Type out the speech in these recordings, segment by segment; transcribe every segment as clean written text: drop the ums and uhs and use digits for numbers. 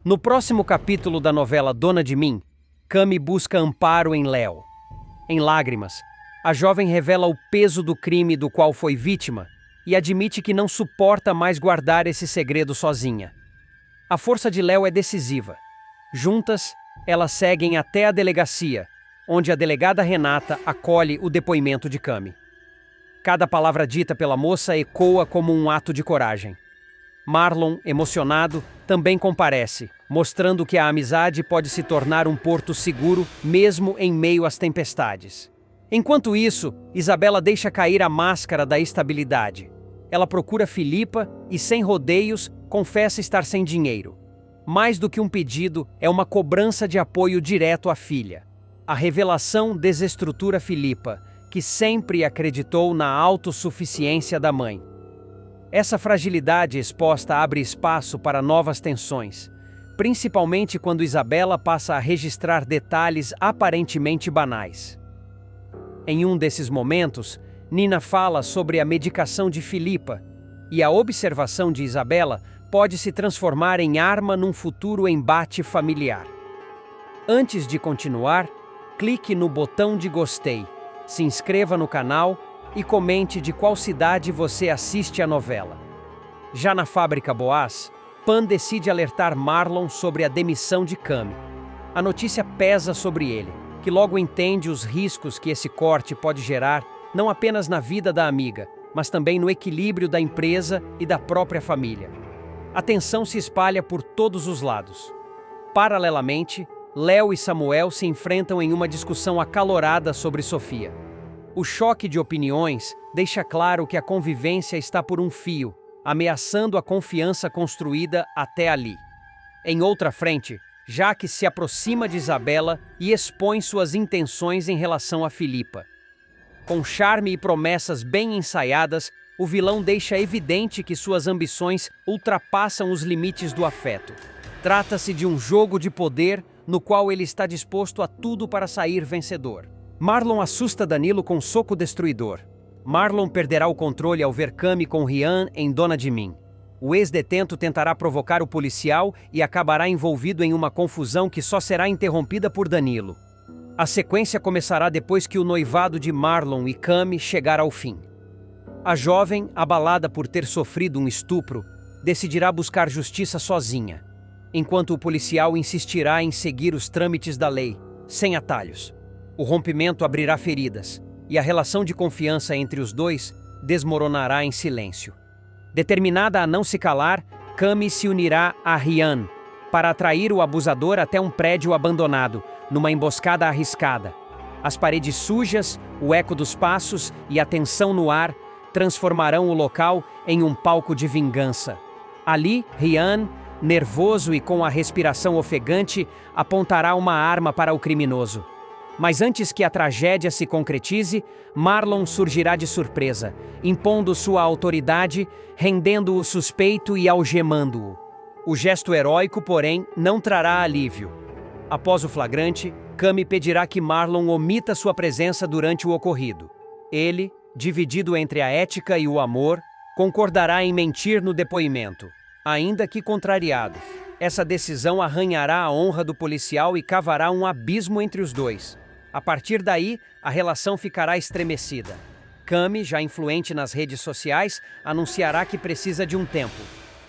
No próximo capítulo da novela Dona de Mim, Cami busca amparo em Léo. Em lágrimas, a jovem revela o peso do crime do qual foi vítima e admite que não suporta mais guardar esse segredo sozinha. A força de Léo é decisiva. Juntas, elas seguem até a delegacia, onde a delegada Renata acolhe o depoimento de Cami. Cada palavra dita pela moça ecoa como um ato de coragem. Marlon, emocionado, também comparece, mostrando que a amizade pode se tornar um porto seguro mesmo em meio às tempestades. Enquanto isso, Isabela deixa cair a máscara da estabilidade. Ela procura Filipa e, sem rodeios, confessa estar sem dinheiro. Mais do que um pedido, é uma cobrança de apoio direto à filha. A revelação desestrutura Filipa, que sempre acreditou na autossuficiência da mãe. Essa fragilidade exposta abre espaço para novas tensões, principalmente quando Isabela passa a registrar detalhes aparentemente banais. Em um desses momentos, Nina fala sobre a medicação de Filipa, e a observação de Isabela pode se transformar em arma num futuro embate familiar. Antes de continuar, clique no botão de gostei, se inscreva no canal e comente de qual cidade você assiste a novela. Já na fábrica Boaz, Pan decide alertar Marlon sobre a demissão de Cami. A notícia pesa sobre ele, que logo entende os riscos que esse corte pode gerar não apenas na vida da amiga, mas também no equilíbrio da empresa e da própria família. A tensão se espalha por todos os lados. Paralelamente, Léo e Samuel se enfrentam em uma discussão acalorada sobre Sofia. O choque de opiniões deixa claro que a convivência está por um fio, ameaçando a confiança construída até ali. Em outra frente, Jaque se aproxima de Isabela e expõe suas intenções em relação a Filipa. Com charme e promessas bem ensaiadas, o vilão deixa evidente que suas ambições ultrapassam os limites do afeto. Trata-se de um jogo de poder no qual ele está disposto a tudo para sair vencedor. Marlon assusta Danilo com um soco destruidor. Marlon perderá o controle ao ver Cami com Rian em Dona de Mim. O ex-detento tentará provocar o policial e acabará envolvido em uma confusão que só será interrompida por Danilo. A sequência começará depois que o noivado de Marlon e Cami chegar ao fim. A jovem, abalada por ter sofrido um estupro, decidirá buscar justiça sozinha, enquanto o policial insistirá em seguir os trâmites da lei, sem atalhos. O rompimento abrirá feridas, e a relação de confiança entre os dois desmoronará em silêncio. Determinada a não se calar, Cami se unirá a Rian para atrair o abusador até um prédio abandonado, numa emboscada arriscada. As paredes sujas, o eco dos passos e a tensão no ar transformarão o local em um palco de vingança. Ali, Rian, nervoso e com a respiração ofegante, apontará uma arma para o criminoso. Mas antes que a tragédia se concretize, Marlon surgirá de surpresa, impondo sua autoridade, rendendo o suspeito e algemando-o. O gesto heróico, porém, não trará alívio. Após o flagrante, Cami pedirá que Marlon omita sua presença durante o ocorrido. Ele, dividido entre a ética e o amor, concordará em mentir no depoimento, ainda que contrariado. Essa decisão arranhará a honra do policial e cavará um abismo entre os dois. A partir daí, a relação ficará estremecida. Cami, já influente nas redes sociais, anunciará que precisa de um tempo.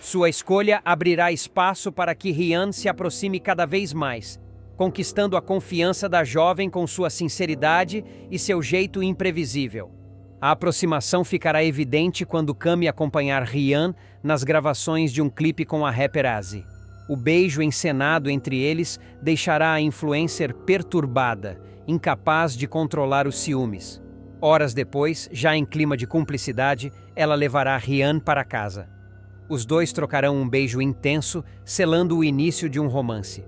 Sua escolha abrirá espaço para que Rian se aproxime cada vez mais, conquistando a confiança da jovem com sua sinceridade e seu jeito imprevisível. A aproximação ficará evidente quando Cami acompanhar Rian nas gravações de um clipe com a rapper Azzi. O beijo encenado entre eles deixará a influencer perturbada, incapaz de controlar os ciúmes. Horas depois, já em clima de cumplicidade, ela levará Rian para casa. Os dois trocarão um beijo intenso, selando o início de um romance.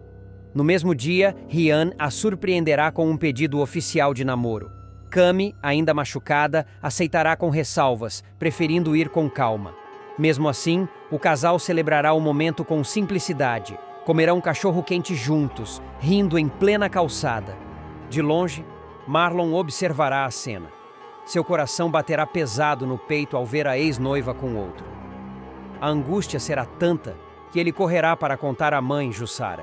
No mesmo dia, Rian a surpreenderá com um pedido oficial de namoro. Cami, ainda machucada, aceitará com ressalvas, preferindo ir com calma. Mesmo assim, o casal celebrará o momento com simplicidade. Comerão cachorro-quente juntos, rindo em plena calçada. De longe, Marlon observará a cena. Seu coração baterá pesado no peito ao ver a ex-noiva com outro. A angústia será tanta que ele correrá para contar à mãe, Jussara.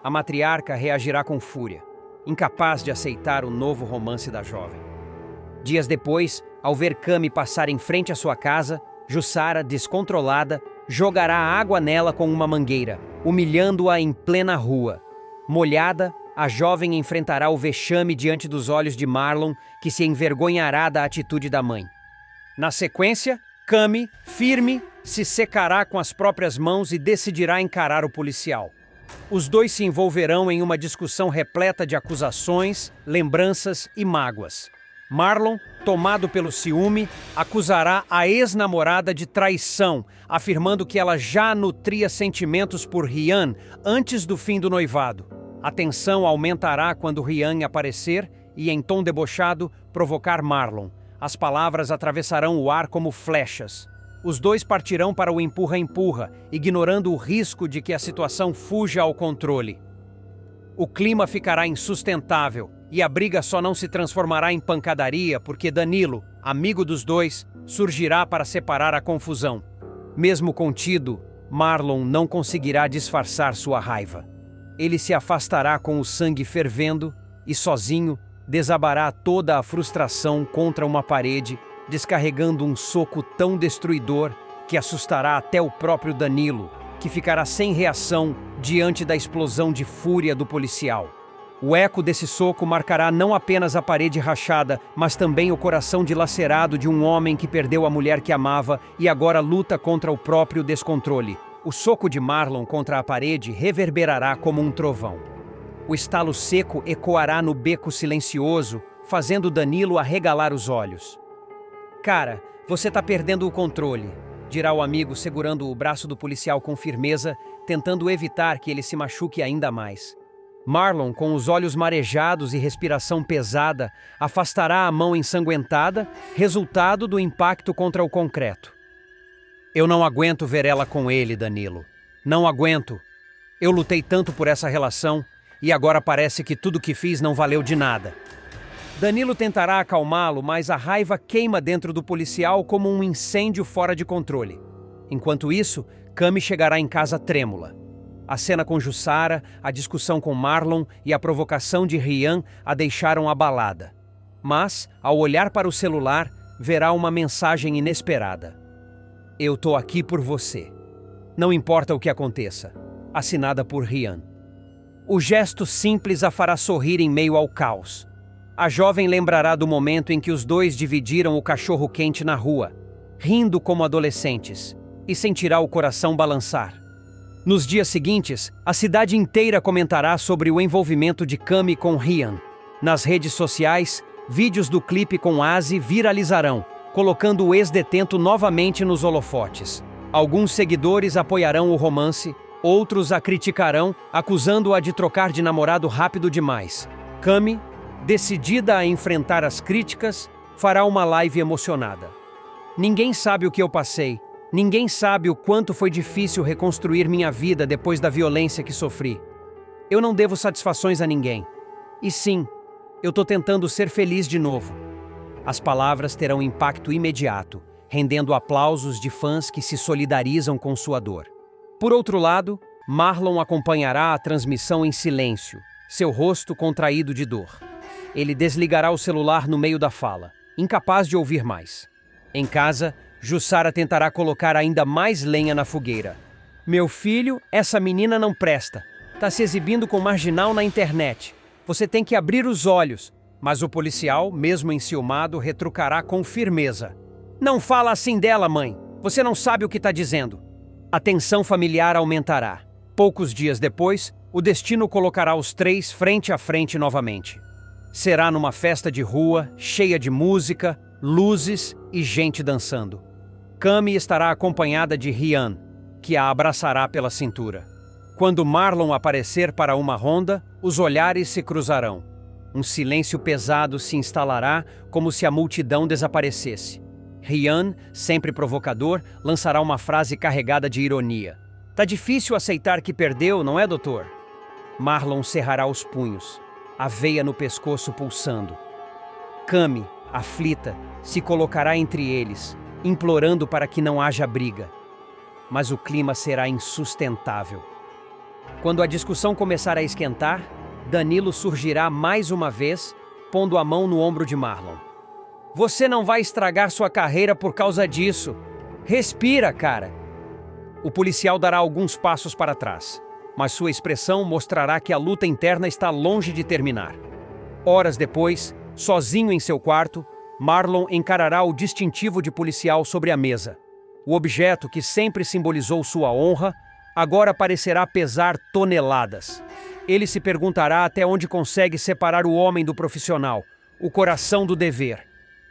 A matriarca reagirá com fúria, incapaz de aceitar o novo romance da jovem. Dias depois, ao ver Cami passar em frente à sua casa, Jussara, descontrolada, jogará água nela com uma mangueira, humilhando-a em plena rua. Molhada, a jovem enfrentará o vexame diante dos olhos de Marlon, que se envergonhará da atitude da mãe. Na sequência, Cami, firme, se secará com as próprias mãos e decidirá encarar o policial. Os dois se envolverão em uma discussão repleta de acusações, lembranças e mágoas. Marlon, tomado pelo ciúme, acusará a ex-namorada de traição, afirmando que ela já nutria sentimentos por Rian antes do fim do noivado. A tensão aumentará quando Rian aparecer e, em tom debochado, provocar Marlon. As palavras atravessarão o ar como flechas. Os dois partirão para o empurra-empurra, ignorando o risco de que a situação fuja ao controle. O clima ficará insustentável e a briga só não se transformará em pancadaria porque Danilo, amigo dos dois, surgirá para separar a confusão. Mesmo contido, Marlon não conseguirá disfarçar sua raiva. Ele se afastará com o sangue fervendo e, sozinho, desabará toda a frustração contra uma parede, descarregando um soco tão destruidor que assustará até o próprio Danilo, que ficará sem reação diante da explosão de fúria do policial. O eco desse soco marcará não apenas a parede rachada, mas também o coração dilacerado de um homem que perdeu a mulher que amava e agora luta contra o próprio descontrole. O soco de Marlon contra a parede reverberará como um trovão. O estalo seco ecoará no beco silencioso, fazendo Danilo arregalar os olhos. "Cara, você tá perdendo o controle", dirá o amigo segurando o braço do policial com firmeza, tentando evitar que ele se machuque ainda mais. Marlon, com os olhos marejados e respiração pesada, afastará a mão ensanguentada, resultado do impacto contra o concreto. "Eu não aguento ver ela com ele, Danilo. Não aguento. Eu lutei tanto por essa relação e agora parece que tudo que fiz não valeu de nada." Danilo tentará acalmá-lo, mas a raiva queima dentro do policial como um incêndio fora de controle. Enquanto isso, Cami chegará em casa trêmula. A cena com Jussara, a discussão com Marlon e a provocação de Rian a deixaram abalada. Mas, ao olhar para o celular, verá uma mensagem inesperada. "Eu tô aqui por você. Não importa o que aconteça." Assinada por Rian. O gesto simples a fará sorrir em meio ao caos. A jovem lembrará do momento em que os dois dividiram o cachorro-quente na rua, rindo como adolescentes, e sentirá o coração balançar. Nos dias seguintes, a cidade inteira comentará sobre o envolvimento de Cami com Rian. Nas redes sociais, vídeos do clipe com Asi viralizarão, colocando o ex-detento novamente nos holofotes. Alguns seguidores apoiarão o romance, outros a criticarão, acusando-a de trocar de namorado rápido demais. Cami, decidida a enfrentar as críticas, fará uma live emocionada. "Ninguém sabe o que eu passei. Ninguém sabe o quanto foi difícil reconstruir minha vida depois da violência que sofri. Eu não devo satisfações a ninguém. E sim, eu tô tentando ser feliz de novo." As palavras terão impacto imediato, rendendo aplausos de fãs que se solidarizam com sua dor. Por outro lado, Marlon acompanhará a transmissão em silêncio, seu rosto contraído de dor. Ele desligará o celular no meio da fala, incapaz de ouvir mais. Em casa, Jussara tentará colocar ainda mais lenha na fogueira. "Meu filho, essa menina não presta. Tá se exibindo com marginal na internet. Você tem que abrir os olhos." Mas o policial, mesmo enciumado, retrucará com firmeza. "Não fala assim dela, mãe. Você não sabe o que tá dizendo." A tensão familiar aumentará. Poucos dias depois, o destino colocará os três frente a frente novamente. Será numa festa de rua, cheia de música, luzes e gente dançando. Cami estará acompanhada de Rian, que a abraçará pela cintura. Quando Marlon aparecer para uma ronda, os olhares se cruzarão. Um silêncio pesado se instalará, como se a multidão desaparecesse. Rian, sempre provocador, lançará uma frase carregada de ironia. "Tá difícil aceitar que perdeu, não é, doutor?" Marlon cerrará os punhos, a veia no pescoço pulsando. Cami, aflita, se colocará entre eles, implorando para que não haja briga. mas o clima será insustentável. Quando a discussão começar a esquentar, Danilo surgirá mais uma vez, pondo a mão no ombro de Marlon. Você não vai estragar sua carreira por causa disso. Respira, cara. O policial dará alguns passos para trás, mas sua expressão mostrará que a luta interna está longe de terminar. Horas depois, sozinho em seu quarto, Marlon encarará o distintivo de policial sobre a mesa. O objeto que sempre simbolizou sua honra, agora parecerá pesar toneladas. Ele se perguntará até onde consegue separar o homem do profissional, o coração do dever.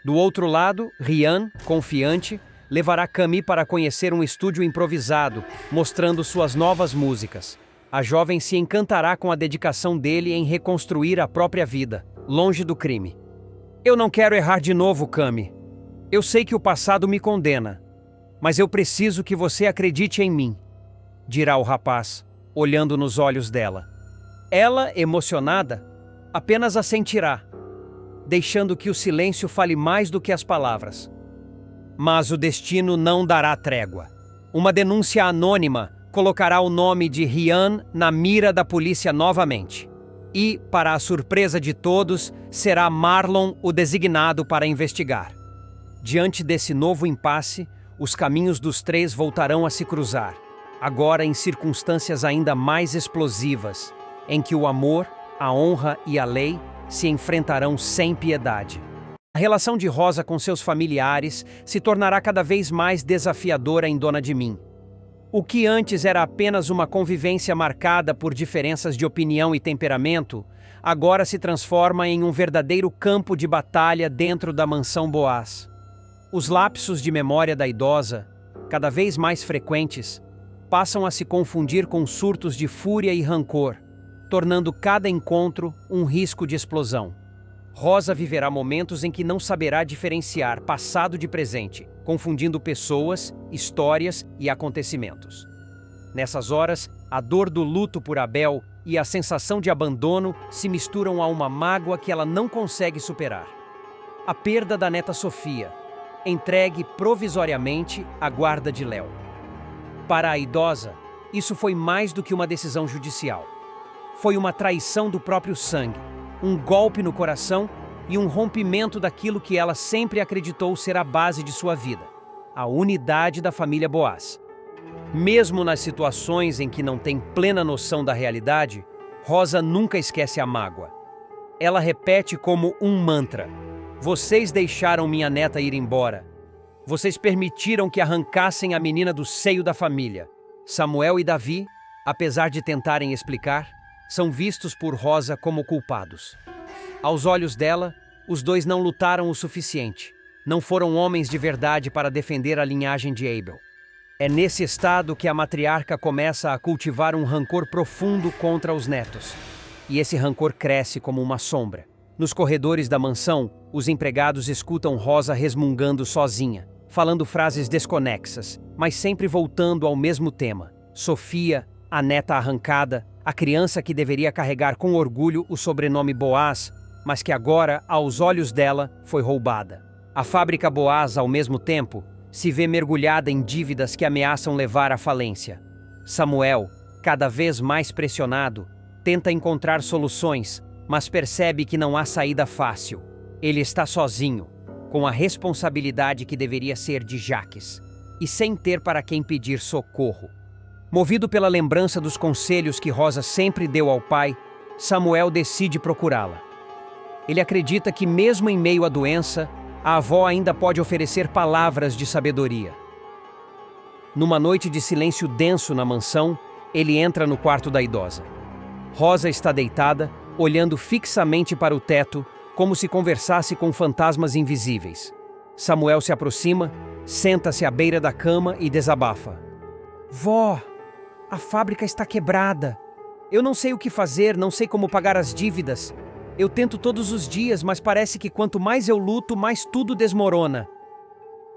Do outro lado, Rian, confiante, levará Camille para conhecer um estúdio improvisado, mostrando suas novas músicas. A jovem se encantará com a dedicação dele em reconstruir a própria vida, longe do crime. Eu não quero errar de novo, Camille. Eu sei que o passado me condena, mas eu preciso que você acredite em mim, dirá o rapaz, olhando nos olhos dela. Ela, emocionada, apenas assentirá, deixando que o silêncio fale mais do que as palavras. Mas o destino não dará trégua. Uma denúncia anônima colocará o nome de Rian na mira da polícia novamente. E, para a surpresa de todos, será Marlon o designado para investigar. Diante desse novo impasse, os caminhos dos três voltarão a se cruzar, agora em circunstâncias ainda mais explosivas, em que o amor, a honra e a lei se enfrentarão sem piedade. A relação de Rosa com seus familiares se tornará cada vez mais desafiadora em Dona de Mim. O que antes era apenas uma convivência marcada por diferenças de opinião e temperamento, agora se transforma em um verdadeiro campo de batalha dentro da mansão Boaz. Os lapsos de memória da idosa, cada vez mais frequentes, passam a se confundir com surtos de fúria e rancor, tornando cada encontro um risco de explosão. Rosa viverá momentos em que não saberá diferenciar passado de presente, confundindo pessoas, histórias e acontecimentos. Nessas horas, a dor do luto por Abel e a sensação de abandono se misturam a uma mágoa que ela não consegue superar. A perda da neta Sofia, entregue provisoriamente à guarda de Léo. Para a idosa, isso foi mais do que uma decisão judicial. Foi uma traição do próprio sangue, um golpe no coração e um rompimento daquilo que ela sempre acreditou ser a base de sua vida, a unidade da família Boaz. Mesmo nas situações em que não tem plena noção da realidade, Rosa nunca esquece a mágoa. Ela repete como um mantra: vocês deixaram minha neta ir embora. Vocês permitiram que arrancassem a menina do seio da família. Samuel e Davi, apesar de tentarem explicar, são vistos por Rosa como culpados. Aos olhos dela, os dois não lutaram o suficiente. Não foram homens de verdade para defender a linhagem de Abel. É nesse estado que a matriarca começa a cultivar um rancor profundo contra os netos. E esse rancor cresce como uma sombra. Nos corredores da mansão, os empregados escutam Rosa resmungando sozinha, falando frases desconexas, mas sempre voltando ao mesmo tema. Sofia, a neta arrancada, a criança que deveria carregar com orgulho o sobrenome Boaz, mas que agora, aos olhos dela, foi roubada. A fábrica Boaz, ao mesmo tempo, se vê mergulhada em dívidas que ameaçam levar à falência. Samuel, cada vez mais pressionado, tenta encontrar soluções, mas percebe que não há saída fácil. Ele está sozinho, com a responsabilidade que deveria ser de Jaques, e sem ter para quem pedir socorro. Movido pela lembrança dos conselhos que Rosa sempre deu ao pai, Samuel decide procurá-la. Ele acredita que, mesmo em meio à doença, a avó ainda pode oferecer palavras de sabedoria. Numa noite de silêncio denso na mansão, ele entra no quarto da idosa. Rosa está deitada, olhando fixamente para o teto, como se conversasse com fantasmas invisíveis. Samuel se aproxima, senta-se à beira da cama e desabafa. Vó, a fábrica está quebrada. Eu não sei o que fazer, não sei como pagar as dívidas. Eu tento todos os dias, mas parece que quanto mais eu luto, mais tudo desmorona.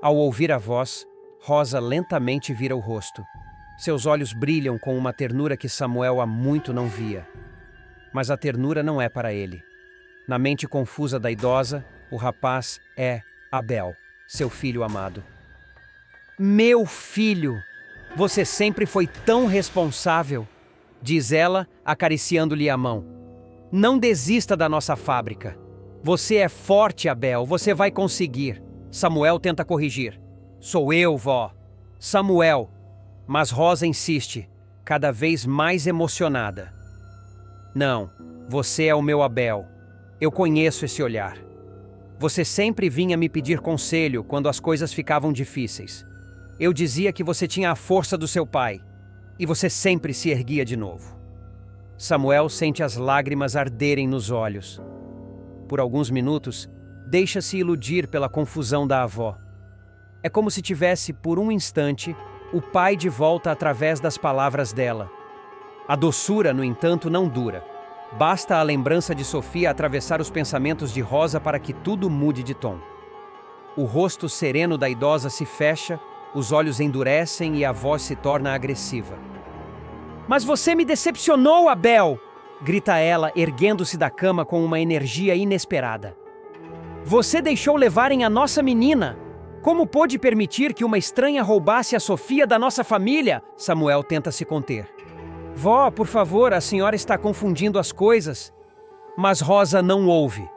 Ao ouvir a voz, Rosa lentamente vira o rosto. Seus olhos brilham com uma ternura que Samuel há muito não via. Mas a ternura não é para ele. Na mente confusa da idosa, o rapaz é Abel, seu filho amado. Meu filho! Você sempre foi tão responsável, diz ela, acariciando-lhe a mão. Não desista da nossa fábrica. Você é forte, Abel, você vai conseguir. Samuel tenta corrigir. Sou eu, vó. Samuel. Mas Rosa insiste, cada vez mais emocionada. Não, você é o meu Abel. Eu conheço esse olhar. Você sempre vinha me pedir conselho quando as coisas ficavam difíceis. Eu dizia que você tinha a força do seu pai, e você sempre se erguia de novo. Samuel sente as lágrimas arderem nos olhos. Por alguns minutos, deixa-se iludir pela confusão da avó. É como se tivesse, por um instante, o pai de volta através das palavras dela. A doçura, no entanto, não dura. Basta a lembrança de Sofia atravessar os pensamentos de Rosa para que tudo mude de tom. O rosto sereno da idosa se fecha, os olhos endurecem e a voz se torna agressiva. Mas você me decepcionou, Abel! Grita ela, erguendo-se da cama com uma energia inesperada. Você deixou levarem a nossa menina! Como pôde permitir que uma estranha roubasse a Sofia da nossa família? Samuel tenta se conter. Vó, por favor, a senhora está confundindo as coisas. Mas Rosa não ouve.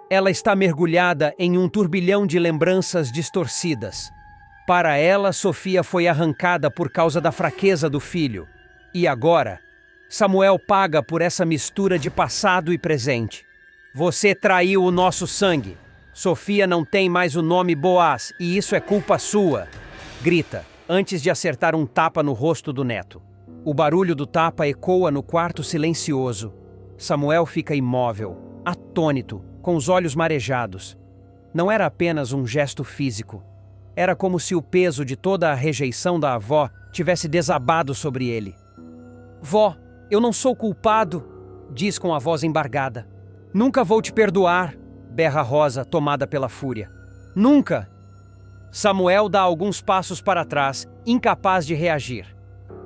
Ela está mergulhada em um turbilhão de lembranças distorcidas. Para ela, Sofia foi arrancada por causa da fraqueza do filho. E agora, Samuel paga por essa mistura de passado e presente. Você traiu o nosso sangue. Sofia não tem mais o nome Boaz, e isso é culpa sua. Grita, antes de acertar um tapa no rosto do neto. O barulho do tapa ecoa no quarto silencioso. Samuel fica imóvel, atônito, com os olhos marejados. Não era apenas um gesto físico. Era como se o peso de toda a rejeição da avó tivesse desabado sobre ele. Vó, eu não sou culpado, diz com a voz embargada. Nunca vou te perdoar, berra Rosa, tomada pela fúria. Nunca! Samuel dá alguns passos para trás, incapaz de reagir.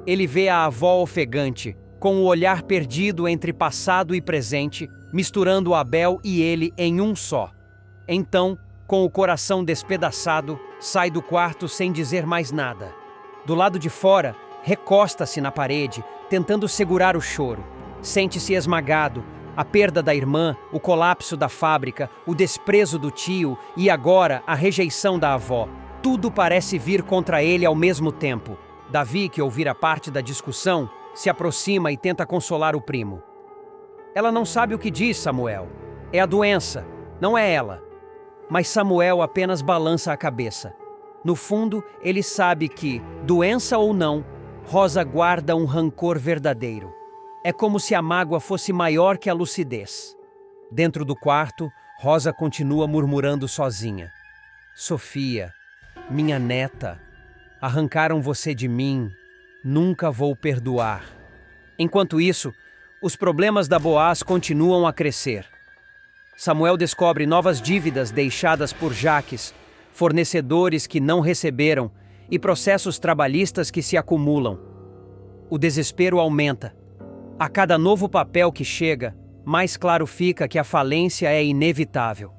Ele vê a avó ofegante, com o olhar perdido entre passado e presente, misturando Abel e ele em um só. Então, com o coração despedaçado, sai do quarto sem dizer mais nada. Do lado de fora, recosta-se na parede, tentando segurar o choro. Sente-se esmagado, a perda da irmã, o colapso da fábrica, o desprezo do tio e agora a rejeição da avó. Tudo parece vir contra ele ao mesmo tempo. Davi, que ouvira parte da discussão, se aproxima e tenta consolar o primo. Ela não sabe o que diz, Samuel. É a doença, não é ela. Mas Samuel apenas balança a cabeça. No fundo, ele sabe que, doença ou não, Rosa guarda um rancor verdadeiro. É como se a mágoa fosse maior que a lucidez. Dentro do quarto, Rosa continua murmurando sozinha. Sofia, minha neta, arrancaram você de mim, nunca vou perdoar. Enquanto isso, os problemas da Boaz continuam a crescer. Samuel descobre novas dívidas deixadas por Jaques, fornecedores que não receberam e processos trabalhistas que se acumulam. O desespero aumenta. A cada novo papel que chega, mais claro fica que a falência é inevitável.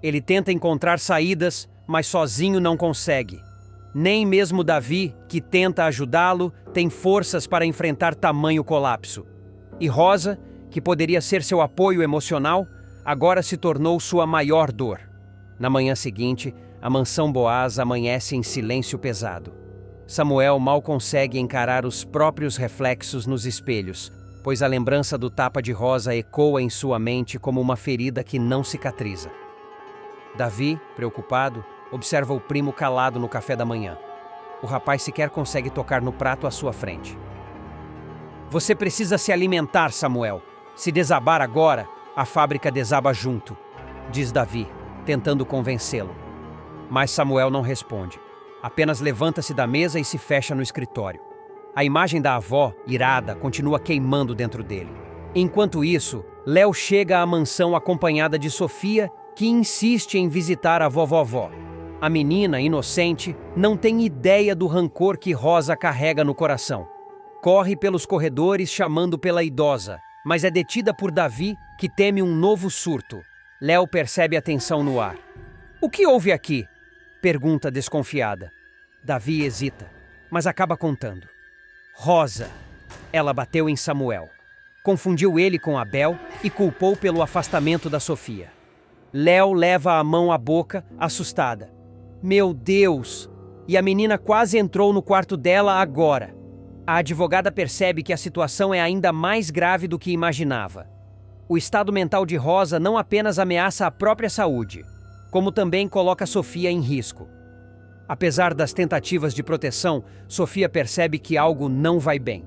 Ele tenta encontrar saídas, mas sozinho não consegue. Nem mesmo Davi, que tenta ajudá-lo, tem forças para enfrentar tamanho colapso. E Rosa, que poderia ser seu apoio emocional, agora se tornou sua maior dor. Na manhã seguinte, a mansão Boaz amanhece em silêncio pesado. Samuel mal consegue encarar os próprios reflexos nos espelhos, pois a lembrança do tapa de Rosa ecoa em sua mente como uma ferida que não cicatriza. Davi, preocupado, observa o primo calado no café da manhã. O rapaz sequer consegue tocar no prato à sua frente. Você precisa se alimentar, Samuel. Se desabar agora, a fábrica desaba junto, diz Davi, tentando convencê-lo. Mas Samuel não responde. Apenas levanta-se da mesa e se fecha no escritório. A imagem da avó, irada, continua queimando dentro dele. Enquanto isso, Léo chega à mansão acompanhada de Sofia, que insiste em visitar a vovó. A menina, inocente, não tem ideia do rancor que Rosa carrega no coração. Corre pelos corredores chamando pela idosa, mas é detida por Davi, que teme um novo surto. Léo percebe a tensão no ar. O que houve aqui? Pergunta desconfiada. Davi hesita. mas acaba contando. Rosa. Ela bateu em Samuel. Confundiu ele com Abel e culpou pelo afastamento da Sofia. Léo leva a mão à boca, assustada. Meu Deus! E a menina quase entrou no quarto dela agora. A advogada percebe que a situação é ainda mais grave do que imaginava. O estado mental de Rosa não apenas ameaça a própria saúde, como também coloca Sofia em risco. Apesar das tentativas de proteção, Sofia percebe que algo não vai bem.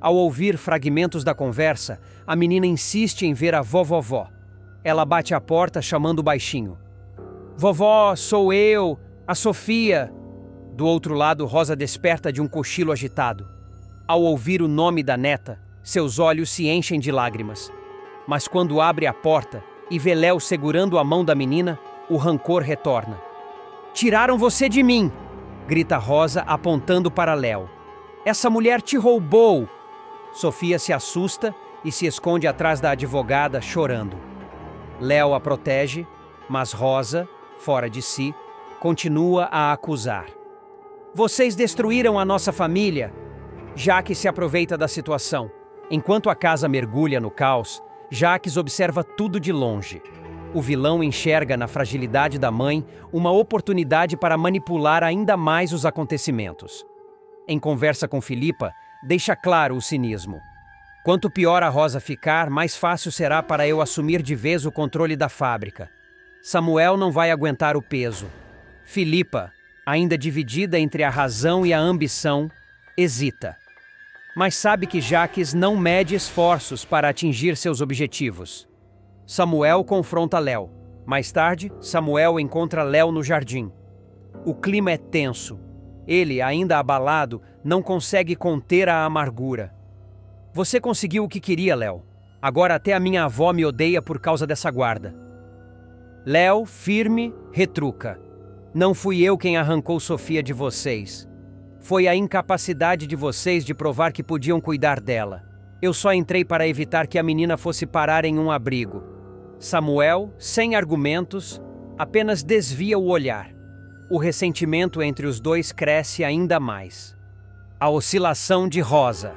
Ao ouvir fragmentos da conversa, a menina insiste em ver a vovó. Ela bate à porta chamando baixinho. Vovó, sou eu, a Sofia. Do outro lado, Rosa desperta de um cochilo agitado. Ao ouvir o nome da neta, seus olhos se enchem de lágrimas. Mas quando abre a porta e vê Léo segurando a mão da menina, o rancor retorna. Tiraram você de mim! Grita Rosa apontando para Léo. Essa mulher te roubou! Sofia se assusta e se esconde atrás da advogada, chorando. Léo a protege, mas Rosa, fora de si, continua a acusar. Vocês destruíram a nossa família! Jaques se aproveita da situação. Enquanto a casa mergulha no caos, Jaques observa tudo de longe. O vilão enxerga na fragilidade da mãe uma oportunidade para manipular ainda mais os acontecimentos. Em conversa com Filipa, deixa claro o cinismo. Quanto pior a Rosa ficar, mais fácil será para eu assumir de vez o controle da fábrica. Samuel não vai aguentar o peso. Filipa, ainda dividida entre a razão e a ambição, hesita. Mas sabe que Jaques não mede esforços para atingir seus objetivos. Samuel confronta Léo. Mais tarde, Samuel encontra Léo no jardim. O clima é tenso. Ele, ainda abalado, não consegue conter a amargura. Você conseguiu o que queria, Léo. Agora até a minha avó me odeia por causa dessa guarda. Léo, firme, retruca. Não fui eu quem arrancou Sofia de vocês. Foi a incapacidade de vocês de provar que podiam cuidar dela. Eu só entrei para evitar que a menina fosse parar em um abrigo. Samuel, sem argumentos, apenas desvia o olhar. O ressentimento entre os dois cresce ainda mais. A oscilação de Rosa.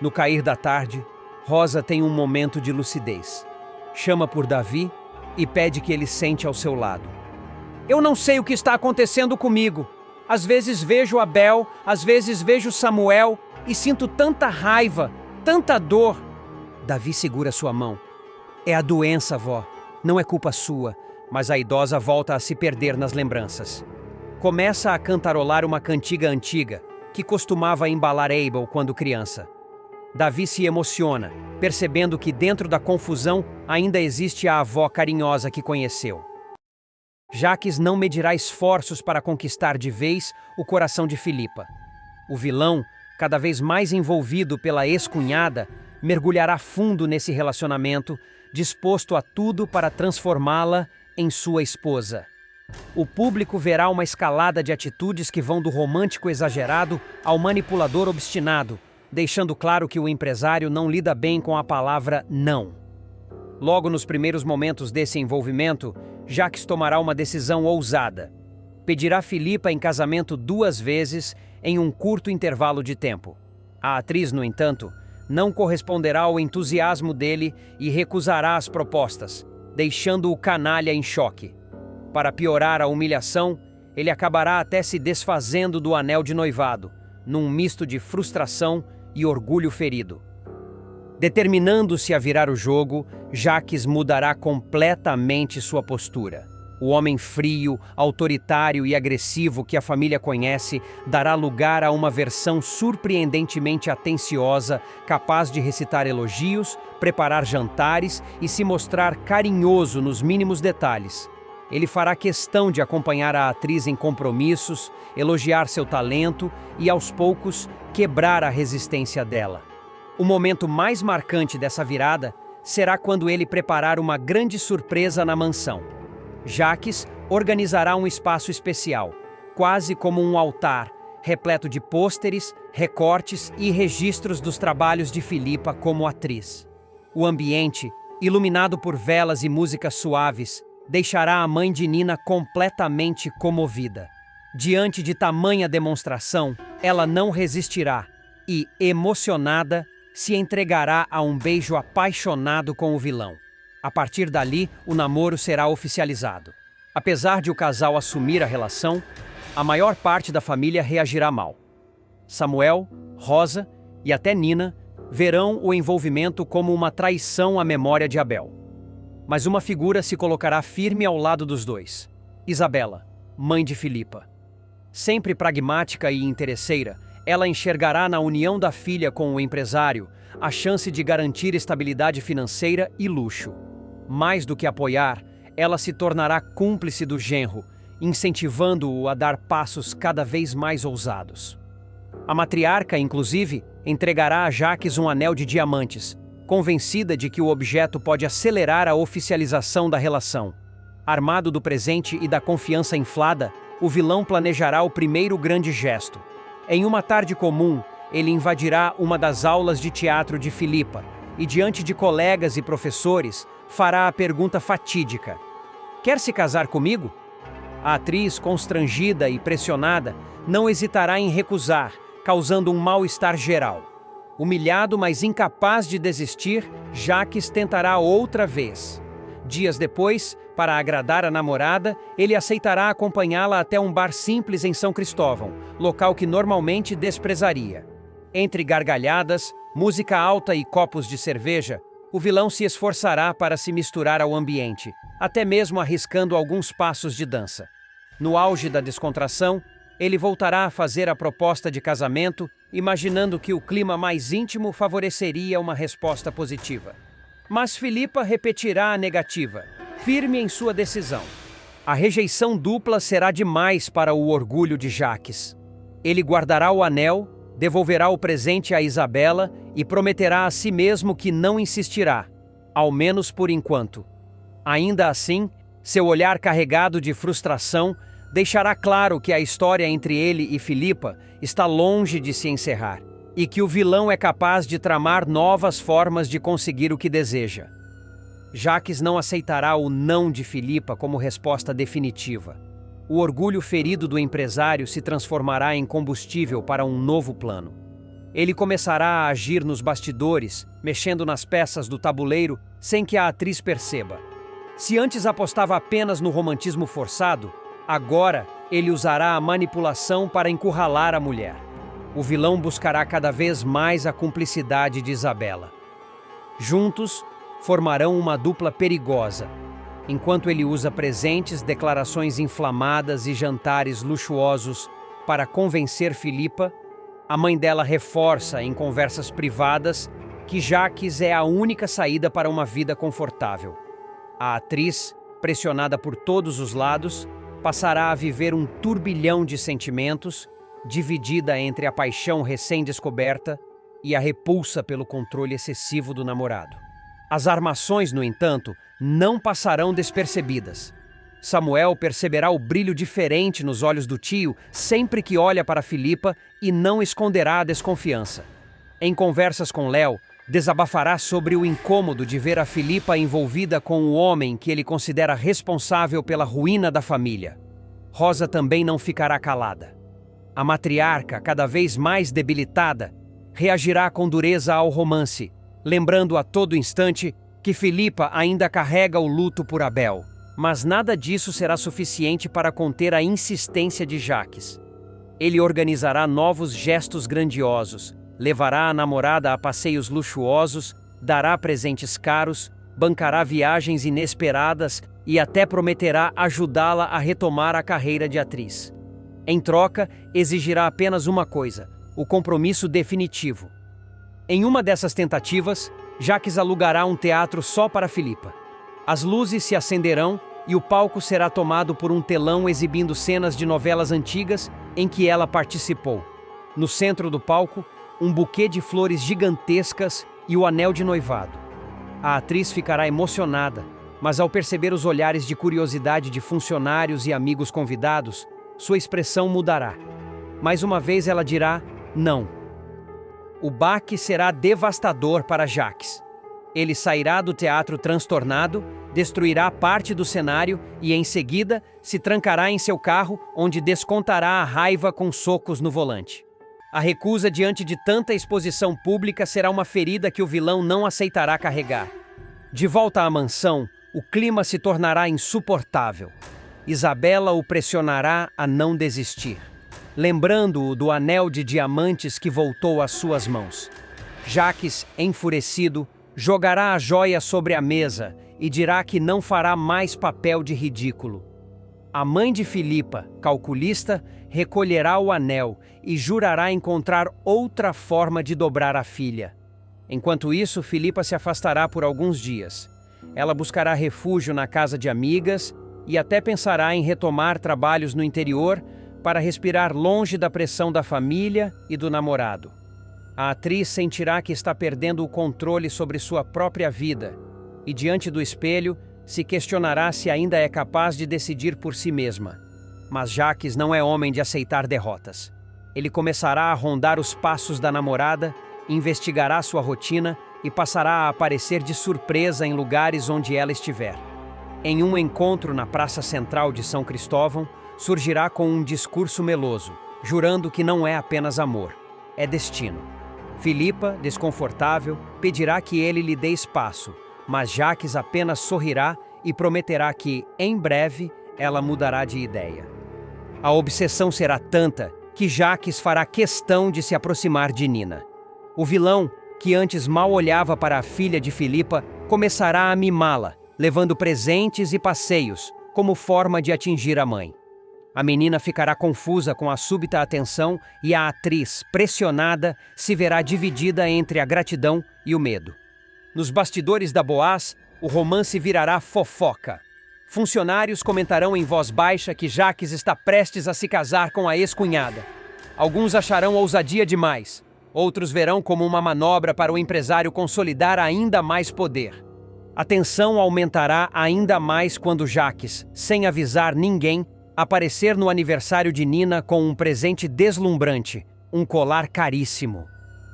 No cair da tarde, Rosa tem um momento de lucidez. Chama por Davi e pede que ele sente ao seu lado. Eu não sei o que está acontecendo comigo. Às vezes vejo Abel, às vezes vejo Samuel e sinto tanta raiva, tanta dor. Davi segura sua mão. É a doença, vó. Não é culpa sua, mas a idosa volta a se perder nas lembranças. Começa a cantarolar uma cantiga antiga, que costumava embalar Abel quando criança. Davi se emociona, percebendo que dentro da confusão ainda existe a avó carinhosa que conheceu. Jaques não medirá esforços para conquistar de vez o coração de Filipa. O vilão, cada vez mais envolvido pela ex-cunhada, mergulhará fundo nesse relacionamento, disposto a tudo para transformá-la em sua esposa. O público verá uma escalada de atitudes que vão do romântico exagerado ao manipulador obstinado, deixando claro que o empresário não lida bem com a palavra não. Logo nos primeiros momentos desse envolvimento, Jaques tomará uma decisão ousada. Pedirá Filipa em casamento 2 vezes em um curto intervalo de tempo. A atriz, no entanto, não corresponderá ao entusiasmo dele e recusará as propostas, deixando o canalha em choque. Para piorar a humilhação, ele acabará até se desfazendo do anel de noivado, num misto de frustração e orgulho ferido. Determinando-se a virar o jogo, Jaques mudará completamente sua postura. O homem frio, autoritário e agressivo que a família conhece dará lugar a uma versão surpreendentemente atenciosa, capaz de recitar elogios, preparar jantares e se mostrar carinhoso nos mínimos detalhes. Ele fará questão de acompanhar a atriz em compromissos, elogiar seu talento e, aos poucos, quebrar a resistência dela. O momento mais marcante dessa virada será quando ele preparar uma grande surpresa na mansão. Jaques organizará um espaço especial, quase como um altar, repleto de pôsteres, recortes e registros dos trabalhos de Filipa como atriz. O ambiente, iluminado por velas e músicas suaves, deixará a mãe de Nina completamente comovida. Diante de tamanha demonstração, ela não resistirá e, emocionada, se entregará a um beijo apaixonado com o vilão. A partir dali, o namoro será oficializado. Apesar de o casal assumir a relação, a maior parte da família reagirá mal. Samuel, Rosa e até Nina verão o envolvimento como uma traição à memória de Abel. Mas uma figura se colocará firme ao lado dos dois: Isabela, mãe de Filipa. Sempre pragmática e interesseira, ela enxergará na união da filha com o empresário a chance de garantir estabilidade financeira e luxo. Mais do que apoiar, ela se tornará cúmplice do genro, incentivando-o a dar passos cada vez mais ousados. A matriarca, inclusive, entregará a Jacques um anel de diamantes, convencida de que o objeto pode acelerar a oficialização da relação. Armado do presente e da confiança inflada, o vilão planejará o primeiro grande gesto. Em uma tarde comum, ele invadirá uma das aulas de teatro de Filipa e, diante de colegas e professores, fará a pergunta fatídica: "Quer se casar comigo?" A atriz, constrangida e pressionada, não hesitará em recusar, causando um mal-estar geral. Humilhado, mas incapaz de desistir, Jacques tentará outra vez. Dias depois, para agradar a namorada, ele aceitará acompanhá-la até um bar simples em São Cristóvão, local que normalmente desprezaria. Entre gargalhadas, música alta e copos de cerveja, o vilão se esforçará para se misturar ao ambiente, até mesmo arriscando alguns passos de dança. No auge da descontração, ele voltará a fazer a proposta de casamento, imaginando que o clima mais íntimo favoreceria uma resposta positiva. Mas Filipa repetirá a negativa, firme em sua decisão. A rejeição dupla será demais para o orgulho de Jacques. Ele guardará o anel, devolverá o presente a Isabela e prometerá a si mesmo que não insistirá, ao menos por enquanto. Ainda assim, seu olhar carregado de frustração deixará claro que a história entre ele e Filipa está longe de se encerrar e que o vilão é capaz de tramar novas formas de conseguir o que deseja. Jacques não aceitará o não de Filipa como resposta definitiva. O orgulho ferido do empresário se transformará em combustível para um novo plano. Ele começará a agir nos bastidores, mexendo nas peças do tabuleiro sem que a atriz perceba. Se antes apostava apenas no romantismo forçado, agora ele usará a manipulação para encurralar a mulher. O vilão buscará cada vez mais a cumplicidade de Isabela. Juntos, formarão uma dupla perigosa. Enquanto ele usa presentes, declarações inflamadas e jantares luxuosos para convencer Filipa, a mãe dela reforça em conversas privadas que Jacques é a única saída para uma vida confortável. A atriz, pressionada por todos os lados, passará a viver um turbilhão de sentimentos, dividida entre a paixão recém-descoberta e a repulsa pelo controle excessivo do namorado. As armações, no entanto, não passarão despercebidas. Samuel perceberá o brilho diferente nos olhos do tio sempre que olha para Filipa e não esconderá a desconfiança. Em conversas com Léo, desabafará sobre o incômodo de ver a Filipa envolvida com o homem que ele considera responsável pela ruína da família. Rosa também não ficará calada. A matriarca, cada vez mais debilitada, reagirá com dureza ao romance, lembrando a todo instante que Filipa ainda carrega o luto por Abel. Mas nada disso será suficiente para conter a insistência de Jacques. Ele organizará novos gestos grandiosos, levará a namorada a passeios luxuosos, dará presentes caros, bancará viagens inesperadas e até prometerá ajudá-la a retomar a carreira de atriz. Em troca, exigirá apenas uma coisa: o compromisso definitivo. Em uma dessas tentativas, Jacques alugará um teatro só para Filipa. As luzes se acenderão e o palco será tomado por um telão exibindo cenas de novelas antigas em que ela participou. No centro do palco, um buquê de flores gigantescas e o anel de noivado. A atriz ficará emocionada, mas ao perceber os olhares de curiosidade de funcionários e amigos convidados, sua expressão mudará. Mais uma vez ela dirá não. O baque será devastador para Jacques. Ele sairá do teatro transtornado, destruirá parte do cenário e, em seguida, se trancará em seu carro, onde descontará a raiva com socos no volante. A recusa diante de tanta exposição pública será uma ferida que o vilão não aceitará carregar. De volta à mansão, o clima se tornará insuportável. Isabela o pressionará a não desistir, lembrando-o do anel de diamantes que voltou às suas mãos. Jacques, enfurecido, jogará a joia sobre a mesa e dirá que não fará mais papel de ridículo. A mãe de Filipa, calculista, recolherá o anel e jurará encontrar outra forma de dobrar a filha. Enquanto isso, Filipa se afastará por alguns dias. Ela buscará refúgio na casa de amigas e até pensará em retomar trabalhos no interior para respirar longe da pressão da família e do namorado. A atriz sentirá que está perdendo o controle sobre sua própria vida e, diante do espelho, se questionará se ainda é capaz de decidir por si mesma. Mas Jacques não é homem de aceitar derrotas. Ele começará a rondar os passos da namorada, investigará sua rotina e passará a aparecer de surpresa em lugares onde ela estiver. Em um encontro na Praça Central de São Cristóvão, surgirá com um discurso meloso, jurando que não é apenas amor, é destino. Filipa, desconfortável, pedirá que ele lhe dê espaço, mas Jacques apenas sorrirá e prometerá que, em breve, ela mudará de ideia. A obsessão será tanta que Jacques fará questão de se aproximar de Nina. O vilão, que antes mal olhava para a filha de Filipa, começará a mimá-la, levando presentes e passeios, como forma de atingir a mãe. A menina ficará confusa com a súbita atenção e a atriz, pressionada, se verá dividida entre a gratidão e o medo. Nos bastidores da Boaz, o romance virará fofoca. Funcionários comentarão em voz baixa que Jacques está prestes a se casar com a ex-cunhada. Alguns acharão ousadia demais. Outros verão como uma manobra para o empresário consolidar ainda mais poder. A tensão aumentará ainda mais quando Jacques, sem avisar ninguém, aparecer no aniversário de Nina com um presente deslumbrante, um colar caríssimo.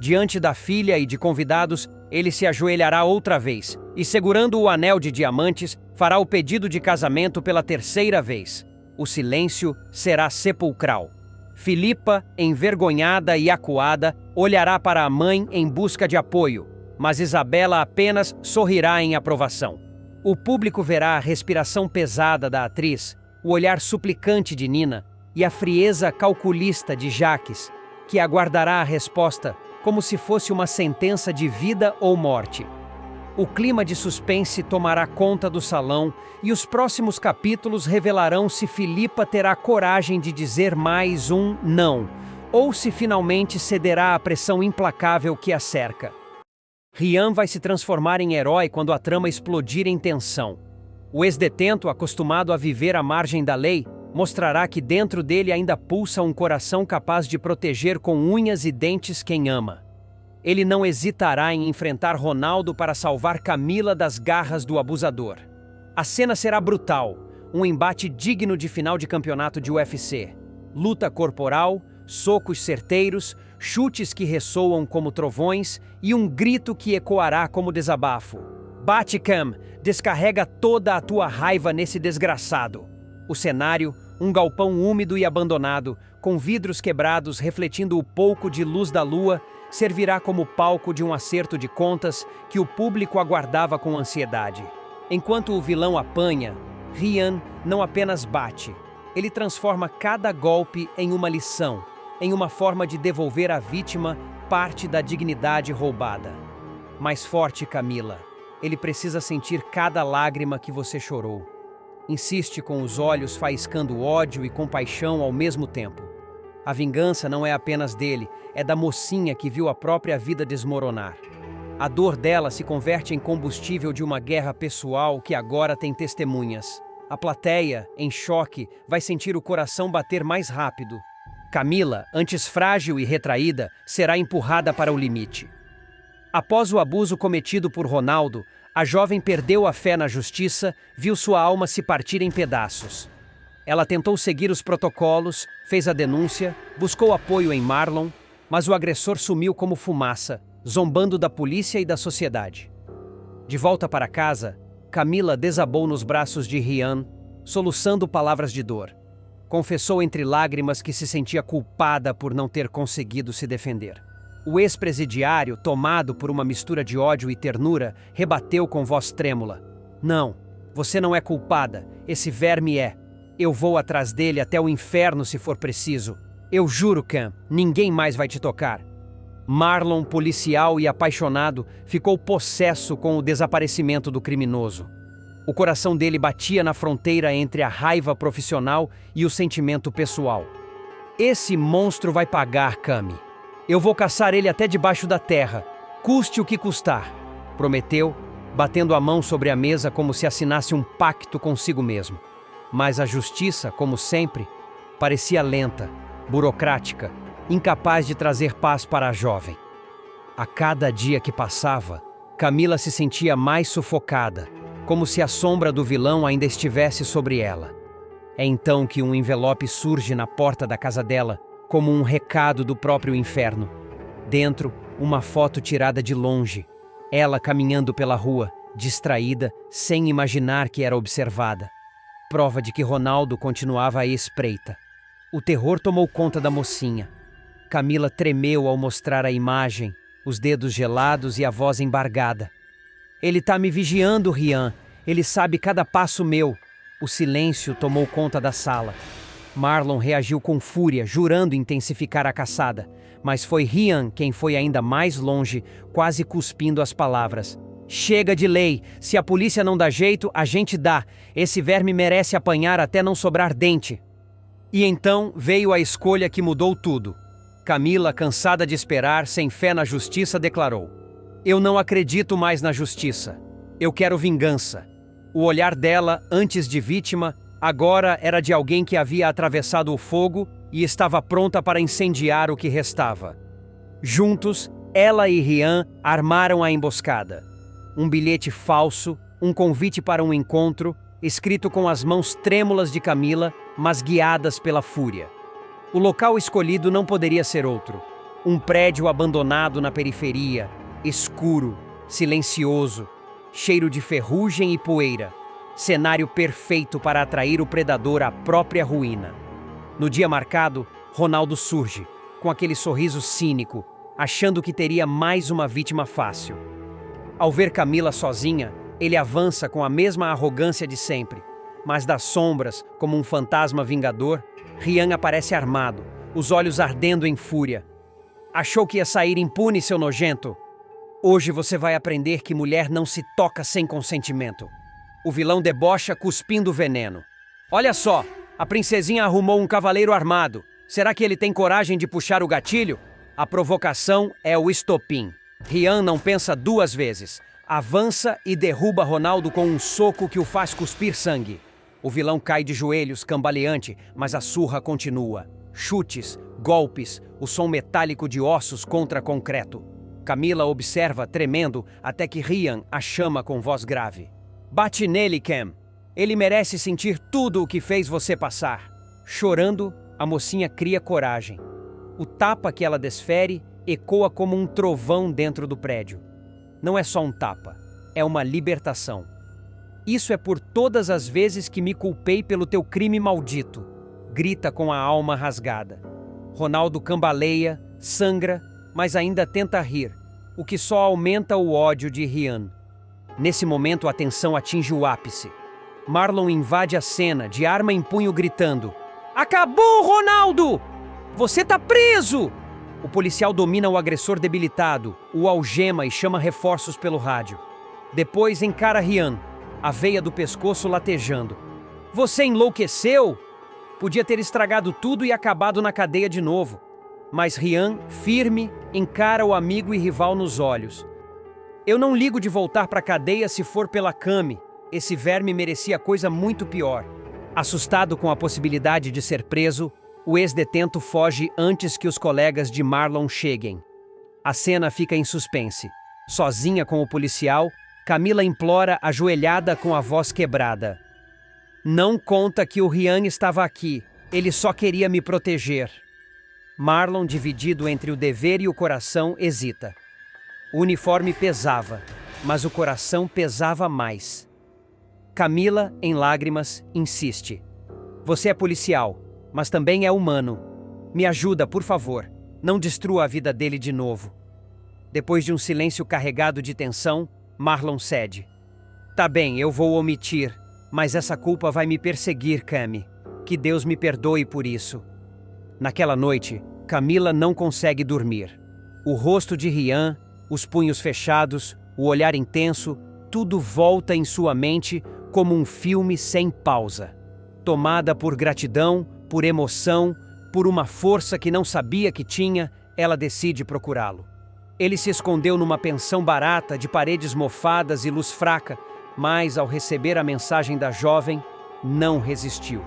Diante da filha e de convidados, ele se ajoelhará outra vez e, segurando o anel de diamantes, fará o pedido de casamento pela terceira vez. O silêncio será sepulcral. Filipa, envergonhada e acuada, olhará para a mãe em busca de apoio, mas Isabela apenas sorrirá em aprovação. O público verá a respiração pesada da atriz, o olhar suplicante de Nina e a frieza calculista de Jacques, que aguardará a resposta como se fosse uma sentença de vida ou morte. O clima de suspense tomará conta do salão e os próximos capítulos revelarão se Filipa terá coragem de dizer mais um não, ou se finalmente cederá à pressão implacável que a cerca. Rian vai se transformar em herói quando a trama explodir em tensão. O ex-detento, acostumado a viver à margem da lei, mostrará que dentro dele ainda pulsa um coração capaz de proteger com unhas e dentes quem ama. Ele não hesitará em enfrentar Ronaldo para salvar Camila das garras do abusador. A cena será brutal, um embate digno de final de campeonato de UFC. Luta corporal, socos certeiros, chutes que ressoam como trovões e um grito que ecoará como desabafo. Batcam, descarrega toda a tua raiva nesse desgraçado. O cenário, um galpão úmido e abandonado, com vidros quebrados refletindo o pouco de luz da lua, servirá como palco de um acerto de contas que o público aguardava com ansiedade. Enquanto o vilão apanha, Rian não apenas bate, ele transforma cada golpe em uma lição, em uma forma de devolver à vítima parte da dignidade roubada. Mais forte, Camila, ele precisa sentir cada lágrima que você chorou. Insiste com os olhos faiscando ódio e compaixão ao mesmo tempo. A vingança não é apenas dele, é da mocinha que viu a própria vida desmoronar. A dor dela se converte em combustível de uma guerra pessoal que agora tem testemunhas. A plateia, em choque, vai sentir o coração bater mais rápido. Camila, antes frágil e retraída, será empurrada para o limite. Após o abuso cometido por Ronaldo, a jovem perdeu a fé na justiça, viu sua alma se partir em pedaços. Ela tentou seguir os protocolos, fez a denúncia, buscou apoio em Marlon, mas o agressor sumiu como fumaça, zombando da polícia e da sociedade. De volta para casa, Camila desabou nos braços de Rian, soluçando palavras de dor. Confessou entre lágrimas que se sentia culpada por não ter conseguido se defender. O ex-presidiário, tomado por uma mistura de ódio e ternura, rebateu com voz trêmula: "Não, você não é culpada, esse verme é. Eu vou atrás dele até o inferno se for preciso. Eu juro, Cam, ninguém mais vai te tocar." Marlon, policial e apaixonado, ficou possesso com o desaparecimento do criminoso. O coração dele batia na fronteira entre a raiva profissional e o sentimento pessoal. "Esse monstro vai pagar, Cami. Eu vou caçar ele até debaixo da terra, custe o que custar", prometeu, batendo a mão sobre a mesa como se assinasse um pacto consigo mesmo. Mas a justiça, como sempre, parecia lenta, burocrática, incapaz de trazer paz para a jovem. A cada dia que passava, Camila se sentia mais sufocada, como se a sombra do vilão ainda estivesse sobre ela. É então que um envelope surge na porta da casa dela, como um recado do próprio inferno. Dentro, uma foto tirada de longe, ela caminhando pela rua, distraída, sem imaginar que era observada. Prova de que Ronaldo continuava à espreita. O terror tomou conta da mocinha. Camila tremeu ao mostrar a imagem, os dedos gelados e a voz embargada. "Ele tá me vigiando, Rian. Ele sabe cada passo meu." O silêncio tomou conta da sala. Marlon reagiu com fúria, jurando intensificar a caçada. Mas foi Rian quem foi ainda mais longe, quase cuspindo as palavras. "Chega de lei. Se a polícia não dá jeito, a gente dá. Esse verme merece apanhar até não sobrar dente." E então veio a escolha que mudou tudo. Camila, cansada de esperar, sem fé na justiça, declarou: "Eu não acredito mais na justiça. Eu quero vingança." O olhar dela, antes de vítima, agora era de alguém que havia atravessado o fogo e estava pronta para incendiar o que restava. Juntos, ela e Rian armaram a emboscada. Um bilhete falso, um convite para um encontro, escrito com as mãos trêmulas de Camila, mas guiadas pela fúria. O local escolhido não poderia ser outro. Um prédio abandonado na periferia, escuro, silencioso, cheiro de ferrugem e poeira. Cenário perfeito para atrair o predador à própria ruína. No dia marcado, Ronaldo surge, com aquele sorriso cínico, achando que teria mais uma vítima fácil. Ao ver Camila sozinha, ele avança com a mesma arrogância de sempre. Mas das sombras, como um fantasma vingador, Rian aparece armado, os olhos ardendo em fúria. "Achou que ia sair impune, seu nojento? Hoje você vai aprender que mulher não se toca sem consentimento." O vilão debocha, cuspindo veneno. "Olha só, a princesinha arrumou um cavaleiro armado. Será que ele tem coragem de puxar o gatilho?" A provocação é o estopim. Rian não pensa duas vezes. Avança e derruba Ronaldo com um soco que o faz cuspir sangue. O vilão cai de joelhos, cambaleante, mas a surra continua. Chutes, golpes, o som metálico de ossos contra concreto. Camila observa, tremendo, até que Rian a chama com voz grave. "Bate nele, Cam. Ele merece sentir tudo o que fez você passar." Chorando, a mocinha cria coragem. O tapa que ela desfere ecoa como um trovão dentro do prédio. Não é só um tapa, é uma libertação. "Isso é por todas as vezes que me culpei pelo teu crime maldito", grita com a alma rasgada. Ronaldo cambaleia, sangra, mas ainda tenta rir, o que só aumenta o ódio de Rian. Nesse momento a tensão atinge o ápice. Marlon invade a cena, de arma em punho, gritando: "Acabou, Ronaldo! Você tá preso!" O policial domina o agressor debilitado, o algema e chama reforços pelo rádio. Depois encara Rian, a veia do pescoço latejando. "Você enlouqueceu? Podia ter estragado tudo e acabado na cadeia de novo." Mas Rian, firme, encara o amigo e rival nos olhos. "Eu não ligo de voltar para a cadeia se for pela Cami. Esse verme merecia coisa muito pior." Assustado com a possibilidade de ser preso, o ex-detento foge antes que os colegas de Marlon cheguem. A cena fica em suspense. Sozinha com o policial, Camila implora, ajoelhada com a voz quebrada: "Não conta que o Rian estava aqui. Ele só queria me proteger." Marlon, dividido entre o dever e o coração, hesita. O uniforme pesava. mas o coração pesava mais. Camila, em lágrimas, insiste. Você é policial, mas também é humano. Me ajuda, por favor. Não destrua a vida dele de novo. Depois de um silêncio carregado de tensão, Marlon cede. Tá bem, eu vou omitir, mas essa culpa vai me perseguir, Cami. Que Deus me perdoe por isso. Naquela noite, Camila não consegue dormir. O rosto de Rian, os punhos fechados, o olhar intenso, tudo volta em sua mente como um filme sem pausa. Tomada por gratidão, por emoção, por uma força que não sabia que tinha, ela decide procurá-lo. Ele se escondeu numa pensão barata de paredes mofadas e luz fraca, mas ao receber a mensagem da jovem, não resistiu.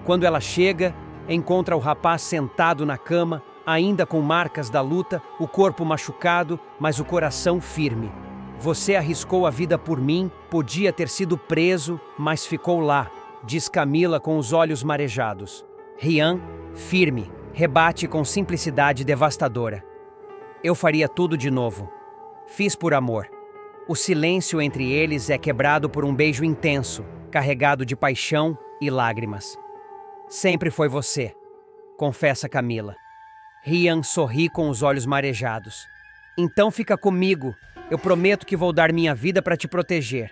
Quando ela chega, encontra o rapaz sentado na cama, ainda com marcas da luta, o corpo machucado, mas o coração firme. Você arriscou a vida por mim, podia ter sido preso, mas ficou lá, diz Camila com os olhos marejados. Rian, firme, rebate com simplicidade devastadora. Eu faria tudo de novo. Fiz por amor. O silêncio entre eles é quebrado por um beijo intenso, carregado de paixão e lágrimas. Sempre foi você, confessa Camila. Rian sorri com os olhos marejados. Então fica comigo. Eu prometo que vou dar minha vida para te proteger.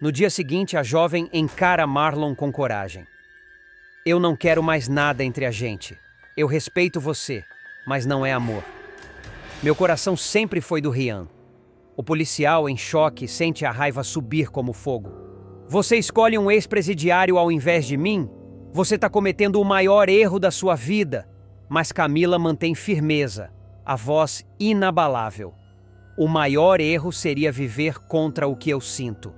No dia seguinte, a jovem encara Marlon com coragem. Eu não quero mais nada entre a gente. Eu respeito você, mas não é amor. Meu coração sempre foi do Rian. O policial, em choque, sente a raiva subir como fogo. Você escolhe um ex-presidiário ao invés de mim? Você está cometendo o maior erro da sua vida. Mas Camila mantém firmeza, a voz inabalável. O maior erro seria viver contra o que eu sinto.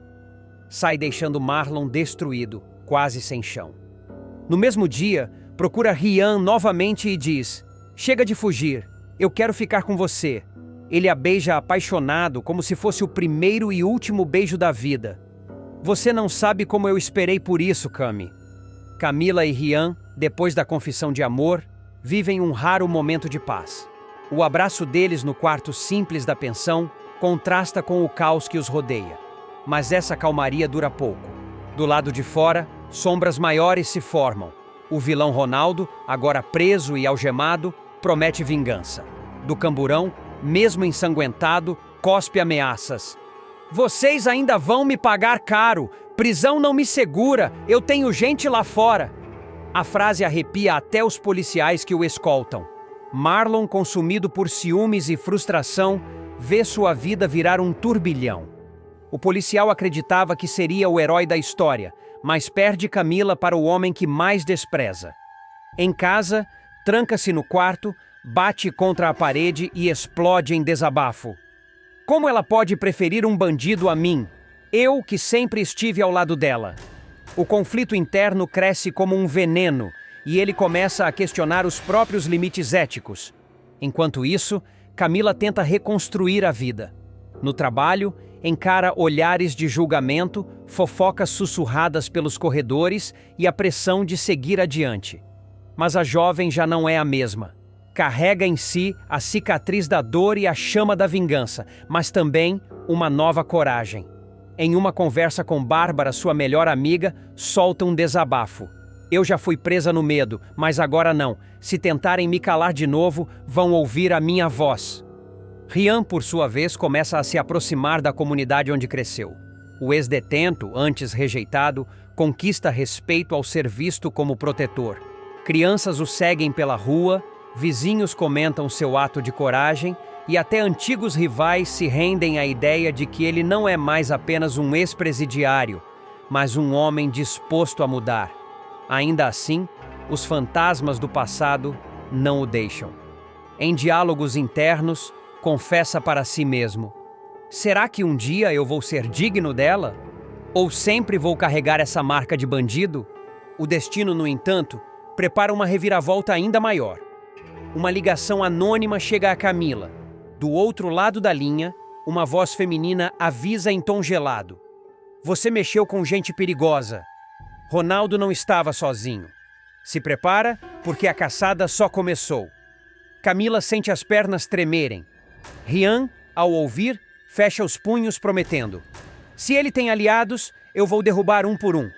Sai deixando Marlon destruído, quase sem chão. No mesmo dia, procura Rian novamente e diz: chega de fugir, eu quero ficar com você. Ele a beija apaixonado, como se fosse o primeiro e último beijo da vida. Você não sabe como eu esperei por isso, Cami. Camila e Rian, depois da confissão de amor, vivem um raro momento de paz. O abraço deles no quarto simples da pensão contrasta com o caos que os rodeia. Mas essa calmaria dura pouco. Do lado de fora, sombras maiores se formam. O vilão Ronaldo, agora preso e algemado, promete vingança. Do camburão, mesmo ensanguentado, cospe ameaças. Vocês ainda vão me pagar caro. Prisão não me segura. Eu tenho gente lá fora. A frase arrepia até os policiais que o escoltam. Marlon, consumido por ciúmes e frustração, vê sua vida virar um turbilhão. O policial acreditava que seria o herói da história, mas perde Camila para o homem que mais despreza. Em casa, tranca-se no quarto, bate contra a parede e explode em desabafo. Como ela pode preferir um bandido a mim? Eu que sempre estive ao lado dela. O conflito interno cresce como um veneno e ele começa a questionar os próprios limites éticos. Enquanto isso, Camila tenta reconstruir a vida. No trabalho, encara olhares de julgamento, fofocas sussurradas pelos corredores e a pressão de seguir adiante. Mas a jovem já não é a mesma. Carrega em si a cicatriz da dor e a chama da vingança, mas também uma nova coragem. Em uma conversa com Bárbara, sua melhor amiga, solta um desabafo. Eu já fui presa no medo, mas agora não. Se tentarem me calar de novo, vão ouvir a minha voz. Rian, por sua vez, começa a se aproximar da comunidade onde cresceu. O ex-detento, antes rejeitado, conquista respeito ao ser visto como protetor. Crianças o seguem pela rua, vizinhos comentam seu ato de coragem e até antigos rivais se rendem à ideia de que ele não é mais apenas um ex-presidiário, mas um homem disposto a mudar. Ainda assim, os fantasmas do passado não o deixam. Em diálogos internos, confessa para si mesmo: será que um dia eu vou ser digno dela? Ou sempre vou carregar essa marca de bandido? O destino, no entanto, prepara uma reviravolta ainda maior. Uma ligação anônima chega a Camila. Do outro lado da linha, uma voz feminina avisa em tom gelado: você mexeu com gente perigosa. Ronaldo não estava sozinho. Se prepara, porque a caçada só começou. Camila sente as pernas tremerem. Rian, ao ouvir, fecha os punhos prometendo: se ele tem aliados, eu vou derrubar um por um.